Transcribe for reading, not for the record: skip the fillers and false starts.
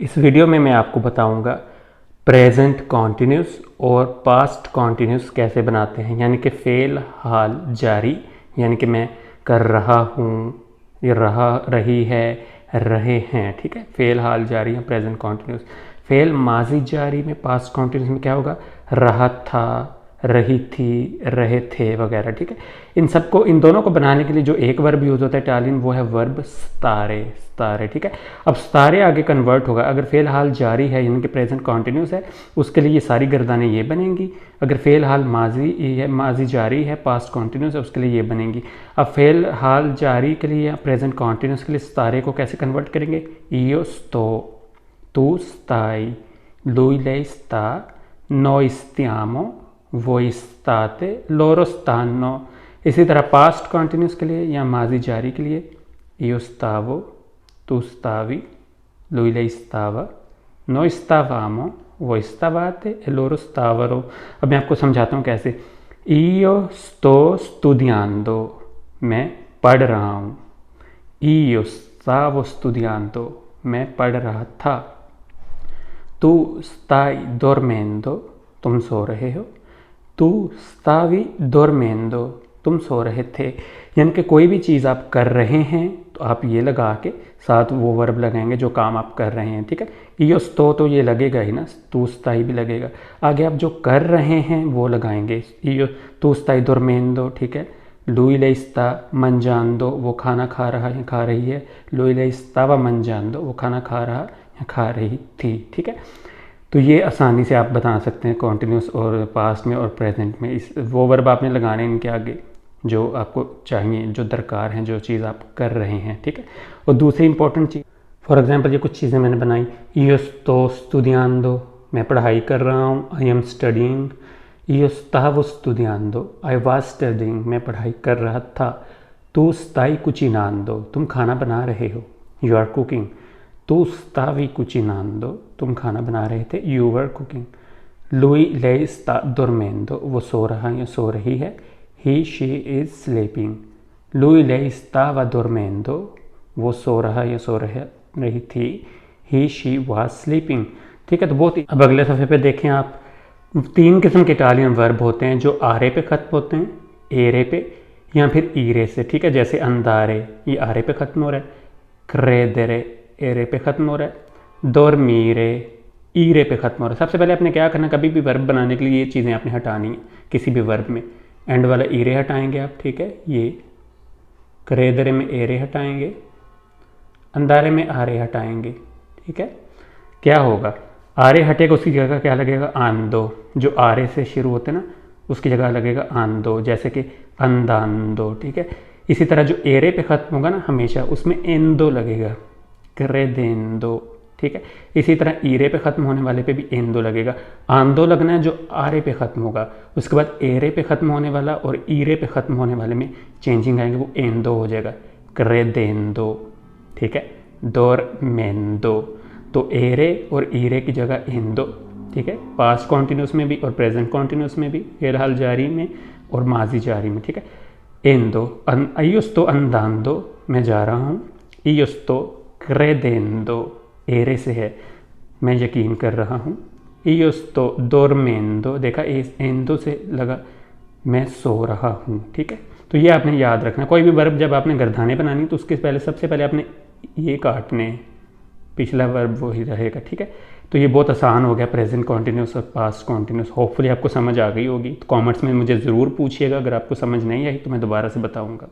इस वीडियो में मैं आपको बताऊंगा प्रेजेंट कॉन्टिन्यूस और पास्ट कॉन्टिन्यूस कैसे बनाते हैं, यानी कि फ़ेल हाल जारी, यानी कि मैं कर रहा हूँ, ये रहा रही है, रहे हैं। ठीक है, फ़ेल हाल जारी है प्रेजेंट कॉन्टिन्यूस। फ़ेल माजी जारी में पास्ट कॉन्टिन्यूस में क्या होगा, रहा था, रही थी, रहे थे वगैरह। ठीक है, इन दोनों को बनाने के लिए जो एक वर्ब यूज़ होता है इटालियन, वो है वर्ब स्तारे। स्तारे, ठीक है। अब स्तारे आगे कन्वर्ट होगा। अगर फ़ेल हाल जारी है यानी कि प्रेजेंट कॉन्टिन्यूस है, उसके लिए ये सारी गर्दानें ये बनेंगी। अगर फ़ेल हाल माजी है, माजी जारी है, पास्ट कॉन्टिन्यूस है, उसके लिए ये बनेंगी। अब फ़ेल हाल जारी के लिए या प्रेजेंट कॉन्टिन्यूस के लिए स्तारे को कैसे कन्वर्ट करेंगे, io sto, tu stai, lui lei sta, noi stiamo, voi state, loro stanno। इसी तरह पास्ट कॉन्टिन्यूस के लिए या माजी जारी के लिए io stavo, tu stavi, lui lei stava, noi stavamo, voi stavate e loro stavano। अब मैं आपको समझाता हूँ कैसे। io sto studiando, मैं पढ़ रहा हूँ। io stavo studiando, मैं पढ़ रहा था। tu stai dormendo, तुम सो रहे हो। tu stavi dormendo, तुम सो रहे थे। यानी कि कोई भी चीज़ आप कर रहे हैं तो आप ये लगा के साथ वो वर्ब लगाएंगे जो काम आप कर रहे हैं। ठीक है, io sto तो ये लगेगा ही ना, tu stai भी लगेगा। आगे आप जो कर रहे हैं वो लगाएंगे, io tu stai dormendo। ठीक है, lui lei sta mangiando, वो खाना खा रहा है, खा रही है। lui lei stava mangiando, वो खाना खा रहा या खा रही थी। ठीक है, तो ये आसानी से आप बता सकते हैं कॉन्टिन्यूस और पास्ट में और प्रेजेंट में। इस वो वर्ब आपने लगाने इनके आगे जो आपको चाहिए, जो दरकार हैं, जो चीज़ आप कर रहे हैं। ठीक है, और दूसरी इंपॉर्टेंट चीज़, फॉर एग्जांपल ये कुछ चीज़ें मैंने बनाई। io sto studiando, मैं पढ़ाई कर रहा हूँ। I am studying। io stavo studiando, I was studying, मैं पढ़ाई कर रहा था। tu stai cucinando, तुम खाना बना रहे हो। you are cooking। tu stavi cucinando, तुम खाना बना रहे थे। you were cooking। lui lei sta dormendo, वो सो रहा या सो रही है। he she is sleeping। lui lei stava dormendo, वो सो रहा या सो रही थी। he she was sleeping। ठीक है, तो बहुत। अब अगले सफ़े पे देखें आप, 3 किस्म के इटालियन वर्ब होते हैं जो आरे पे ख़त्म होते हैं, एरे पे या फिर ईरे से। ठीक है, जैसे अंदारे, ये आरे पे ख़त्म हो रहा है। क्रेदरे, एरे पे ख़त्म हो रहा है। दोरमीरे, ईरे पे ख़त्म हो रहा है। सबसे पहले आपने क्या करना, कभी भी वर्ब बनाने के लिए ये चीज़ें आपने हटानी है। किसी भी वर्ब में एंड वाला ईरे हटाएंगे आप। ठीक है, ये क्रेदरे में एरे हटाएंगे, अंदारे में आरे हटाएंगे। ठीक है, क्या होगा, आरे हटेगा, उसकी जगह क्या लगेगा, आंदो। जो आरे से शुरू होते ना उसकी जगह लगेगा आंदो, जैसे कि अंदांदो। ठीक है, इसी तरह जो एरे पे ख़त्म होगा ना हमेशा, उसमें एंदो लगेगा, क्रेदेंदो। ठीक है, इसी तरह ईरे पे ख़त्म होने वाले पे भी एंदो लगेगा। आंदो लगना है जो आरे पे ख़त्म होगा, उसके बाद एरे पे ख़त्म होने वाला और ईरे पे ख़त्म होने वाले में चेंजिंग आएंगे, वो एंदो हो जाएगा, क्रेदेंदो। ठीक है, डोरमेंदो। तो एरे और ईरे की जगह एंदो। ठीक है, पास्ट कॉन्टिन्यूस में भी और प्रेजेंट कॉन्टिन्यूस में भी, फ़ेल हाल जारी में और माजी जारी में। ठीक है, एंदो। io sto andando, मैं जा रहा हूँ। io sto credendo, एरे से है, मैं यकीन कर रहा हूँ। io sto dormendo, देखा एंदो से लगा, मैं सो रहा हूँ। ठीक है, तो ये आपने याद रखना। कोई भी वर्ब जब आपने गर्दाने बनानी तो उसके पहले सबसे पहले आपने ये काटने, पिछला वर्ब वही रहेगा। ठीक है, तो ये बहुत आसान हो गया प्रेजेंट कॉन्टिन्यूस और पास्ट कॉन्टिन्यूस। होपफुली आपको समझ आ गई होगी। तो कमेंट्स में मुझे ज़रूर पूछिएगा, अगर आपको समझ नहीं आई तो मैं दोबारा से बताऊँगा।